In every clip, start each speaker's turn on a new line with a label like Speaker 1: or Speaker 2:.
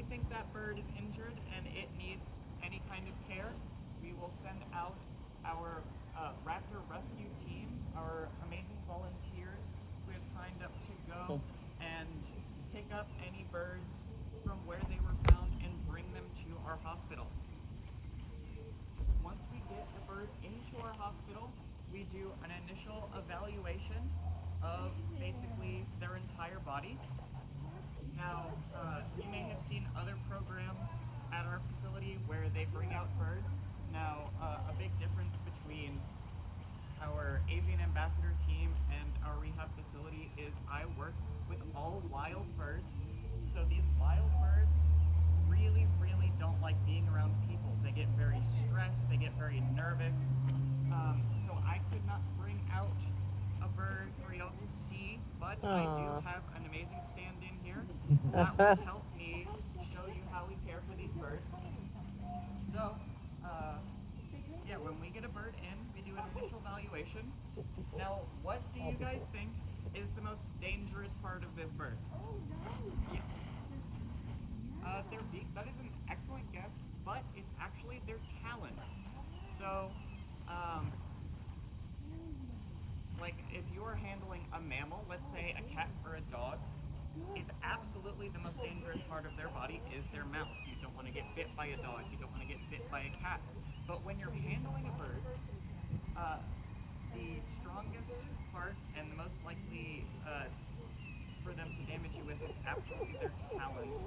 Speaker 1: think that bird is injured and it needs any kind of care, we will send out our Raptor rescue team, our amazing volunteers who have signed up to go and pick up any birds from where they were found and bring them to our hospital. Once we get the bird into our hospital, we do an initial evaluation of basically their entire body. Now, you may have seen other programs at our facility where they bring out birds. Now, a big difference between our avian ambassador team and our rehab facility is I work with all wild birds. So these wild birds really, really don't like being around people. They get very stressed, they get very nervous. So I could not bring out a bird for y'all to see, but I do have an amazing stand-in here that will help me show you how we care for these birds. So, yeah, when we get a bird in, we do an initial evaluation. Now, what do you guys think is the most dangerous part of this bird? Yes. Their beak. That is an excellent guess, but it's actually their talons. So, like if you're handling a mammal, let's say a cat or a dog, it's absolutely the most dangerous part of their body is their mouth. You don't want to get bit by a dog, you don't want to get bit by a cat. But when you're handling a bird, the strongest part and the most likely for them to damage you with is absolutely their talons.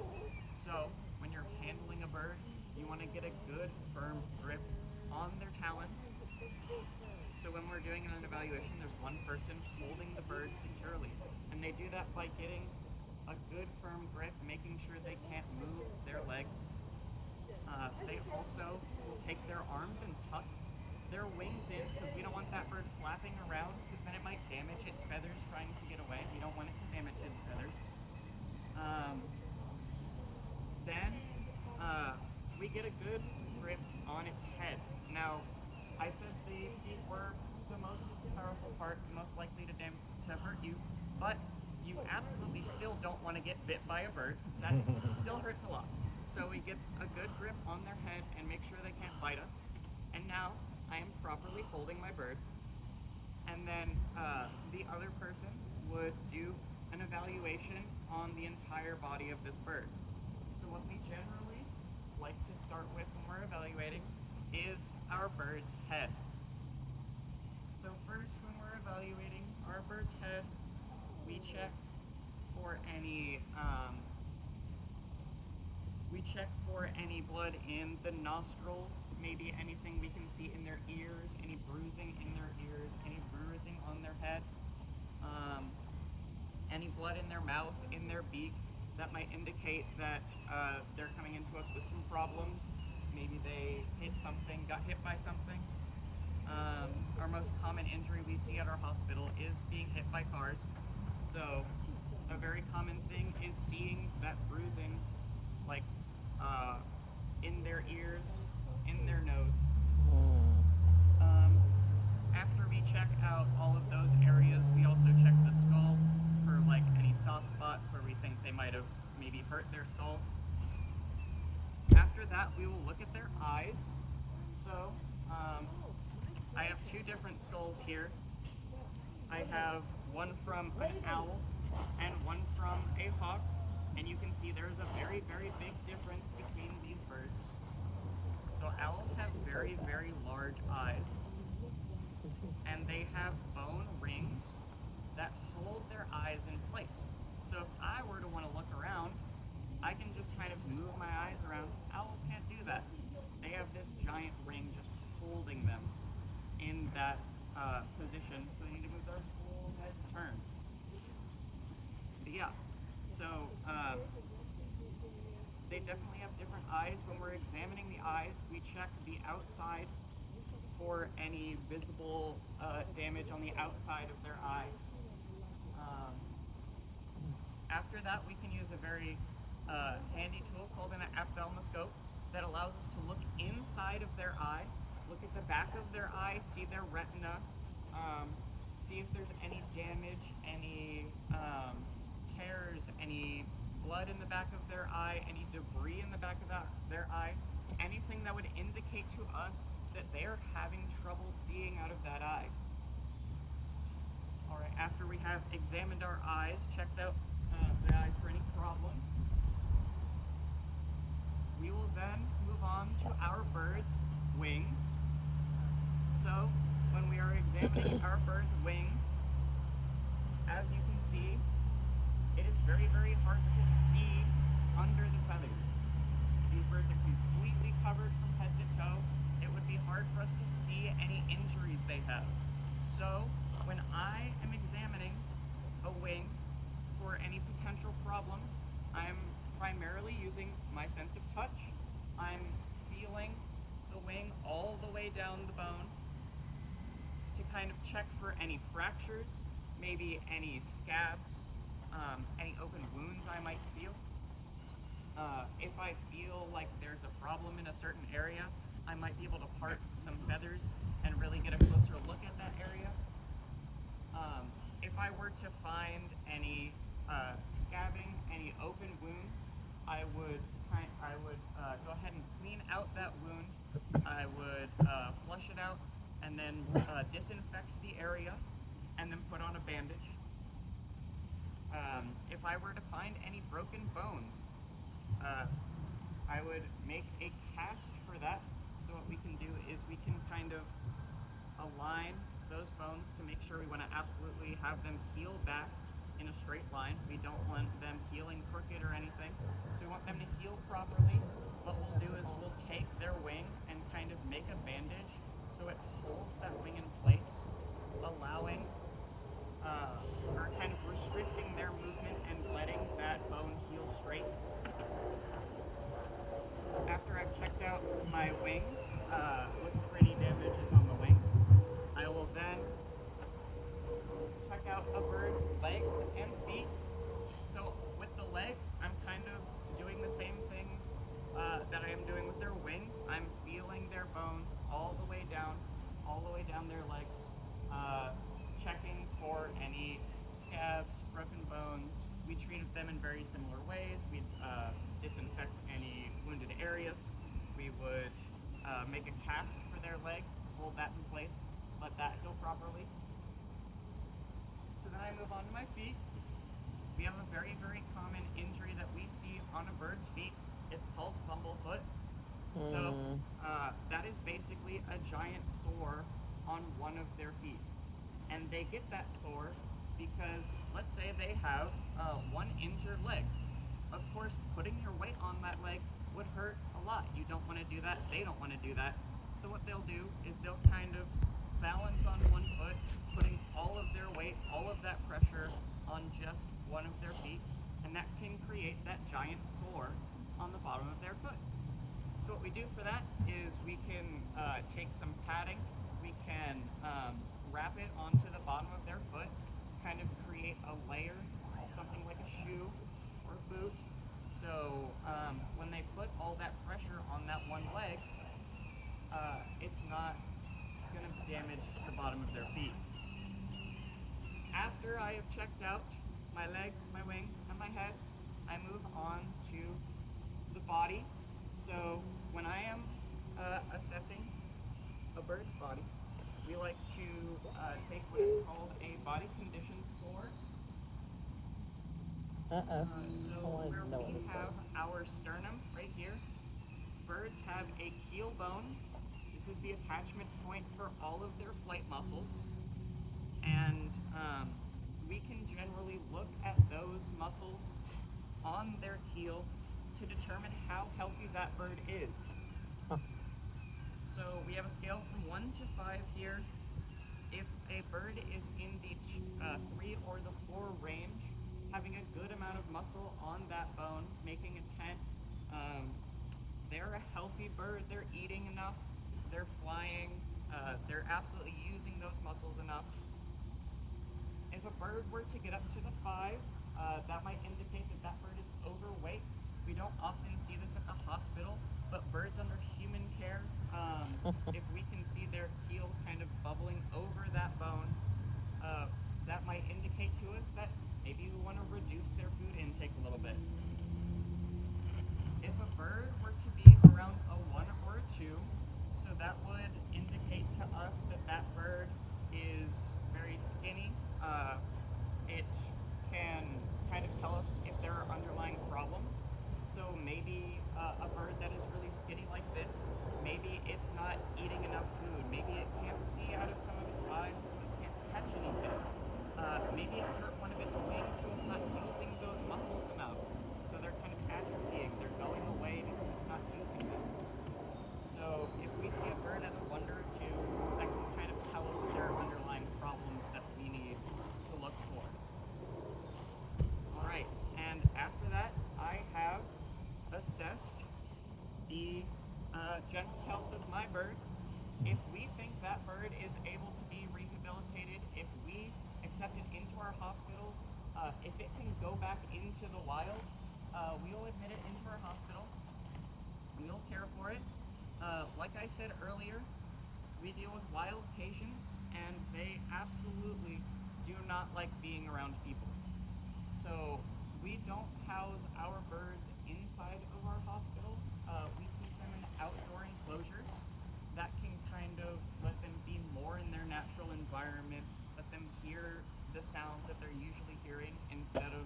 Speaker 1: So when you're handling a bird, you want to get a good firm grip on their talons. So when we're doing an evaluation, there's one person holding the bird securely, and they do that by getting a good firm grip, making sure they can't move their legs. They also will take their arms and tuck their wings in, because we don't want that bird flapping around, because then it might damage its feathers trying to get away. We don't want it to damage its feathers. Then we get a good grip on its head. Now, I said the feet were the most powerful part, most likely to hurt you, but you absolutely still don't want to get bit by a bird. That still hurts a lot. So we get a good grip on their head and make sure they can't bite us. And now I am properly holding my bird. And then the other person would do an evaluation on the entire body of this bird. So what we generally like to start with when we're evaluating is our bird's head. So first, when we're evaluating our bird's head, we check for any blood in the nostrils, maybe anything we can see in their ears, any bruising in their ears, any bruising on their head, any blood in their mouth, in their beak. That might indicate that they're coming into us with some problems. Maybe they hit something, got hit by something. Our most common injury we see at our hospital is being hit by cars. So a very common thing is seeing that bruising, like in their ears, in their nose. After we check out all of those areas, we also check the skull for like any soft spots where we think they might have maybe hurt their skull. After that, we will look at their eyes. So I have two different skulls here. I have one from an owl and one from a hawk, and you can see there's a very, very big difference between these birds. So owls have very, very large eyes, and they have bone rings that hold their eyes in place. So if I were to want to look around, I can just kind of move my eyes around. Owls can't do that. They have this giant ring just holding them in that position, so they need to move their whole head turn. But yeah, so they definitely have different eyes. When we're examining the eyes, we check the outside for any visible damage on the outside of their eye. After that, we can use a very handy tool called an ophthalmoscope that allows us to look inside of their eye, look at the back of their eye, see their retina, see if there's any damage, any tears, any blood in the back of their eye, any debris in the back of their eye, anything that would indicate to us that they're having trouble seeing out of that eye. All right, after we have examined our eyes, checked out the eyes for any problems, we will then move on to our bird's wings. So, when we are examining our bird's wings, as you can see, it is very, very hard to see under the feathers. These birds are completely covered from head to toe. It would be hard for us to see any injuries they have. So, when I am examining a wing for any potential problems, I'm primarily using my sense of touch. I'm feeling the wing all the way down the bone to kind of check for any fractures, maybe any scabs, any open wounds I might feel. If I feel like there's a problem in a certain area, I might be able to part some feathers and really get a closer look at that area. If I were to find any scabbing, any open wounds, I would go ahead and clean out that wound. I would flush it out and then disinfect the area and then put on a bandage. If I were to find any broken bones, I would make a cast for that. So what we can do is we can kind of align those bones to make sure we want to absolutely have them heal back in a straight line. We don't want them healing crooked or anything. So we want them to heal properly. What we'll do is we'll take their wing and kind of make a bandage so it holds that wing in place, allowing or kind of restricting their movement and letting that bone heal straight. After I've checked out my wings, look for any damages on the wings, I will then check out a bird's legs and feet. So with the legs, I'm kind of doing the same thing that I am doing with their wings. I'm feeling their bones all the way down their legs, checking for any scabs, broken bones. We treated them in very similar ways. We'd disinfect any wounded areas. We would make a cast for their leg, hold that in place, let that heal properly. So then I move on to my feet. We have a very, very common injury that we see on a bird's feet. It's called bumblefoot. So that is basically a giant sore on one of their feet. And they get that sore because, let's say they have one injured leg. Of course, putting your weight on that leg would hurt a lot. You don't want to do that. They don't want to do that. So what they'll do is they'll kind of balance on one foot, putting all of their weight, all of that pressure on just one of their feet, and that can create that giant sore on the bottom of their foot. So what we do for that is we can take some padding, we can wrap it onto the bottom of their foot, kind of create a layer, something like a shoe or boot. So when they put all that pressure on that one leg, it's not going to damage the bottom of their feet. After I have checked out my legs, my wings, and my head, I move on to the body. So when I am assessing a bird's body, we like to take what is called a body condition score. So where we have our sternum right here, birds have a keel bone. This is the attachment point for all of their flight muscles. And we can generally look at those muscles on their keel to determine how healthy that bird is. So we have a scale from 1 to 5 here. If a bird is in the 3 or the 4 range, having a good amount of muscle on that bone, making a tent, they're a healthy bird. They're eating enough, they're flying, they're absolutely using those muscles enough. If a bird were to get up to the 5, that might indicate that that bird is overweight. We don't often see this at the hospital, but birds under human care, if we can see their keel kind of bubbling over that bone, that might indicate to us that maybe we want to reduce their food intake a little bit. the general health of my bird. If we think that bird is able to be rehabilitated, if we accept it into our hospital, if it can go back into the wild, we'll admit it into our hospital. We'll care for it. Like I said earlier, we deal with wild patients, and they absolutely do not like being around people. So we don't house our birds inside of our hospital. We keep them in outdoor enclosures that can kind of let them be more in their natural environment, let them hear the sounds that they're usually hearing instead of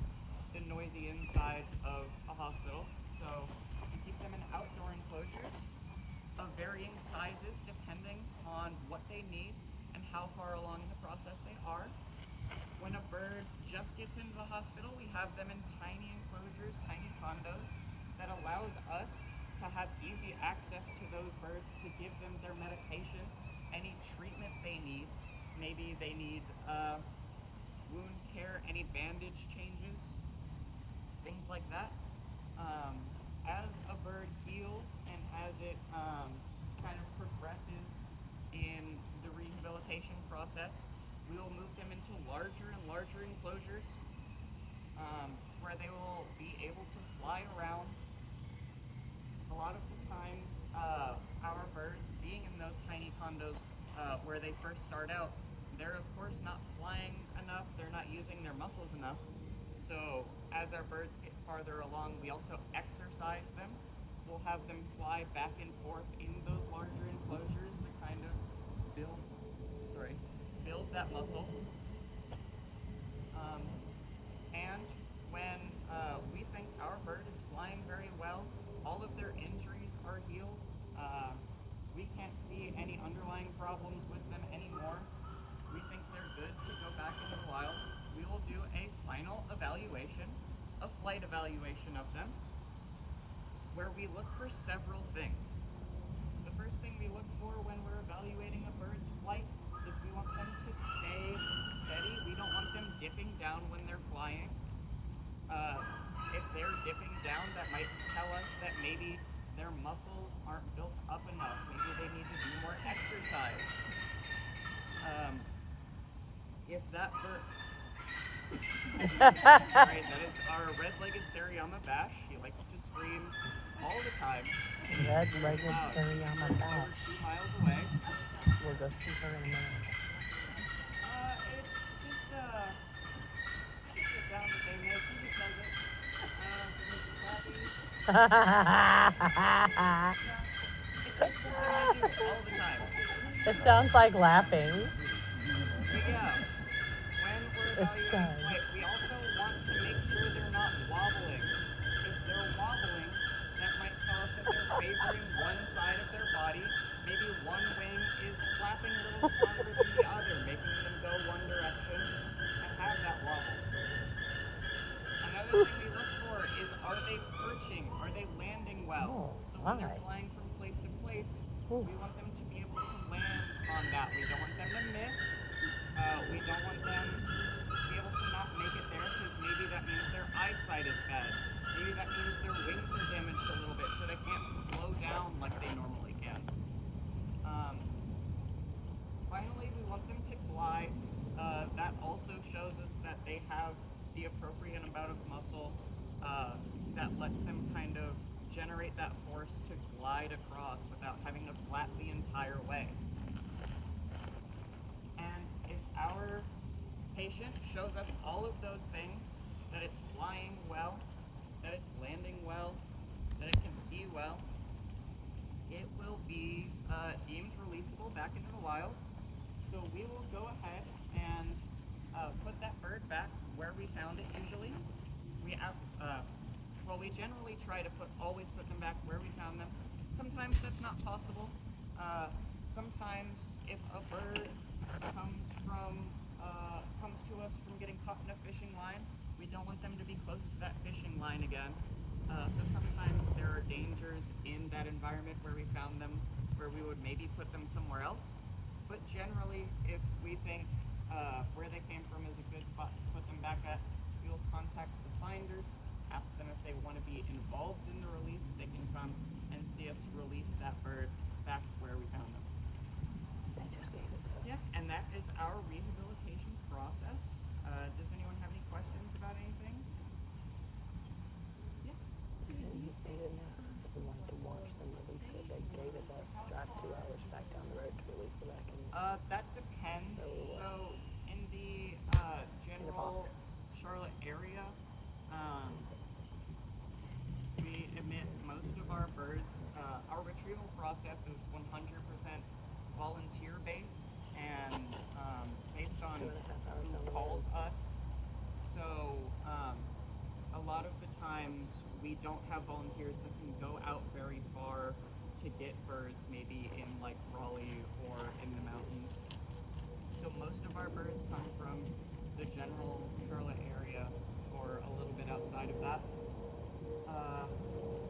Speaker 1: the noisy inside of a hospital. So we keep them in outdoor enclosures of varying sizes depending on what they need and how far along in the process they are. When a bird just gets into the hospital, we have them in tiny enclosures, tiny condos that allows us to have easy access to those birds to give them their medication, any treatment they need. Maybe they need wound care, any bandage changes, things like that. As a bird heals and as it kind of progresses in the rehabilitation process, we will move them into larger and larger enclosures where they will be able to fly around. A lot of the times, our birds, being in those tiny condos where they first start out, they're of course not flying enough, they're not using their muscles enough. So as our birds get farther along, we also exercise them. We'll have them fly back and forth in those larger enclosures to kind of build that muscle. And when we think our bird is flying very well, all of their injuries are healed, we can't see any underlying problems with them anymore, we think they're good to go back into the wild, we will do a final evaluation, a flight evaluation of them, where we look for several things. The first thing we look for when we're evaluating a bird's flight is we want them to stay steady. We don't want them dipping down when they're flying. If they're dipping down, that might tell us that maybe their muscles aren't built up enough. Maybe they need to do more exercise. If that bird... Right, that is our red-legged Seriama bash. He likes to scream all the time.
Speaker 2: Red-legged Seriama bash.
Speaker 1: Over 2 miles away.
Speaker 2: We'll go see her in a minute.
Speaker 1: It's just the sound that they make. He just does it.
Speaker 2: Ha
Speaker 1: It's just something they do all the time.
Speaker 2: It sounds like laughing.
Speaker 1: But yeah, when we're evaluating flight, we also want to make sure they're not wobbling. If they're wobbling, that might tell us that they're favoring one side of their body. Maybe one wing is flapping a little stronger than the other, making them go one direction and have that wobble. Another thing we look for is, are they perching? Are they landing well? So when they're flying from place to place, we want them to be able to land on that. We don't want them to miss. We don't want them to be able to not make it there, because maybe that means their eyesight is bad. Maybe that means their wings are damaged a little bit, so they can't slow down like they normally can. Finally, we want them to glide. That also shows us that they have the appropriate amount of muscle that lets them kind of generate that force to glide across without having to flap the entire way. And if our patient shows us all of those things, that it's flying well, that it's landing well, that it can see well, it will be deemed releasable back into the wild. So we will go ahead and put that bird back where we found it usually. We generally try to always put them back where we found them. Sometimes that's not possible. Sometimes if a bird comes to us from getting caught in a fishing line, we don't want them to be close to that fishing line again. So sometimes there are dangers in that environment where we found them, where we would maybe put them somewhere else. But generally, if we think where they came from is a good spot to put them back at, we will contact the finders, ask them if they want to be involved in the release. They can come and see us That depends. So in the general Charlotte area, we admit most of our birds. Our retrieval process is 100% volunteer based and based on who calls us. So a lot of the times we don't have volunteers that can go out very far to get birds, maybe in like Raleigh or in the mountains. So most of our birds come from the general Charlotte area or a little bit outside of that.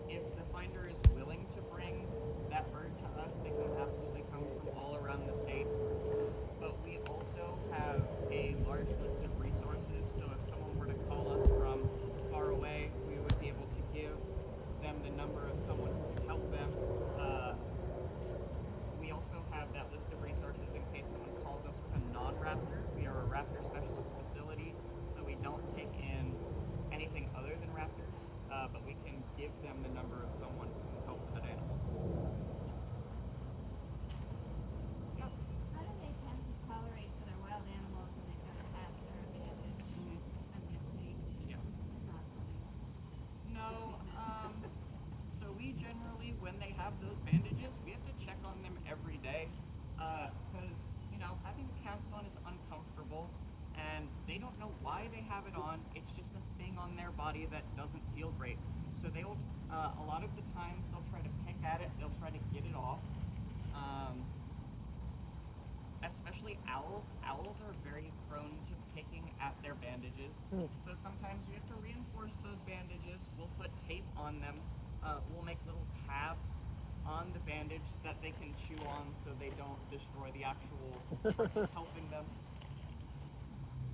Speaker 1: If the finder is willing to bring that bird to us, they can absolutely come from all around the state. But we also have a large list of resources, so if someone were to call us from far away, we would be able to give them the number of someone who can help them. We also have that list of resources in case someone calls us with a non-raptor. We are a raptor specialist facility, so we don't take in anything other than raptors, but we can give them the number of someone who can help that animal.
Speaker 3: How do they tend to tolerate so they're wild animals when they've got a hat or a bandage? I'm guessing
Speaker 1: Yeah.
Speaker 3: not really.
Speaker 1: No, so we generally, when they have those bandages, we have to check on them every day, because, having a cast on is uncomfortable, and they don't know why they have it on. It's just a thing on their body that doesn't feel great. So they will, a lot of the times, they'll try to pick at it, they'll try to get it off. Especially owls. Owls are very prone to picking at their bandages. So sometimes we have to reinforce those bandages. We'll put tape on them. We'll make little tabs on the bandage that they can chew on so they don't destroy the actual part that's helping them.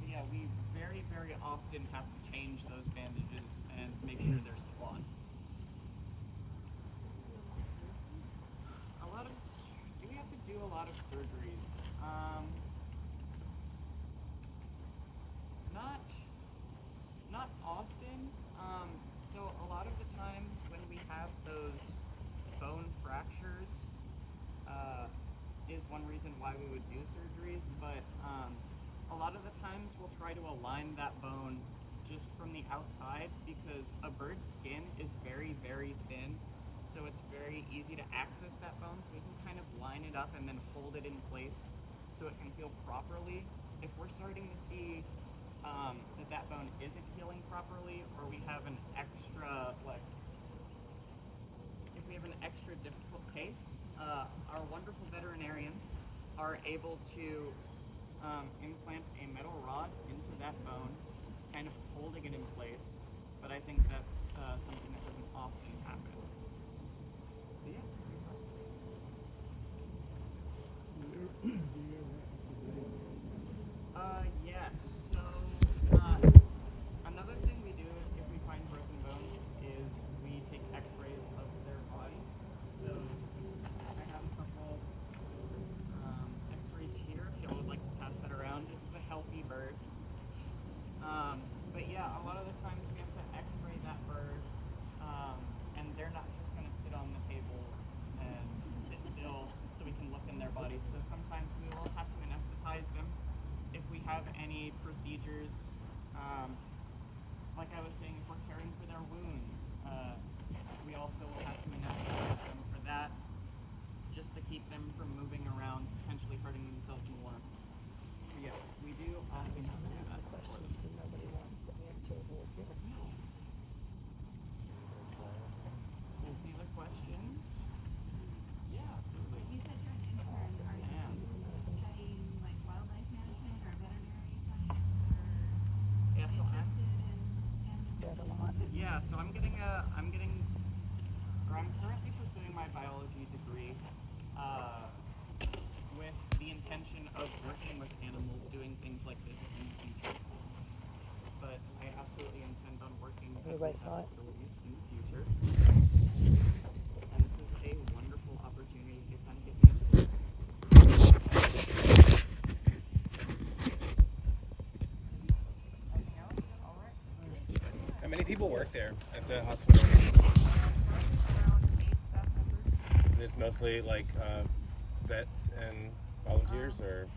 Speaker 1: But yeah, we very, very often have to change those bandages and make sure they're still on. Do we have to do a lot of surgeries? Not often. So a lot of the times when we have those bone fractures, is one reason why we would do surgeries, but a lot of the times we'll try to align that bone just from the outside because a bird's skin is very, very thin, so it's very easy to access that bone, so we can kind of line it up and then hold it in place so it can heal properly. If we're starting to see that bone isn't healing properly, or we have an extra, if we have an extra difficult case, our wonderful veterinarians are able to implant a metal rod into that bone, kind of holding it in place, but I think that's something that doesn't often happen. But yeah. Yes. So another thing we do if we find broken bones is we take x-rays of their body. So I have a couple x-rays here if y'all would like to pass that around. This is a healthy bird. But yeah, a lot of the times we have to x-ray that bird, and they're not just going to sit on the table and sit still so we can look in their body. So sometimes we will have to anesthetize them. If we have any procedures, like I was saying, if we're caring for their wounds, we also will have to anesthetize them for that, just to keep them from moving around, potentially hurting themselves more. So yeah, we do often have to do that for them.
Speaker 2: Nobody wants to answer or give it.
Speaker 1: Any other questions? Yeah, absolutely.
Speaker 3: You said you're an intern. Are you studying like wildlife management or veterinary science or
Speaker 1: Yeah, so I'm
Speaker 3: interested in animals?
Speaker 1: Yeah, so I'm currently pursuing my biology degree with the intention of working with animals, doing things like this in the future. But I absolutely intend on working at
Speaker 2: Everybody
Speaker 1: these
Speaker 2: saw it?
Speaker 1: facilities in the future. And this is a wonderful opportunity to kind of get me into it. Anything else? All right.
Speaker 4: How many people work there at the hospital?
Speaker 1: Around 8 staff members.
Speaker 4: And it's mostly like vets and Volunteers or?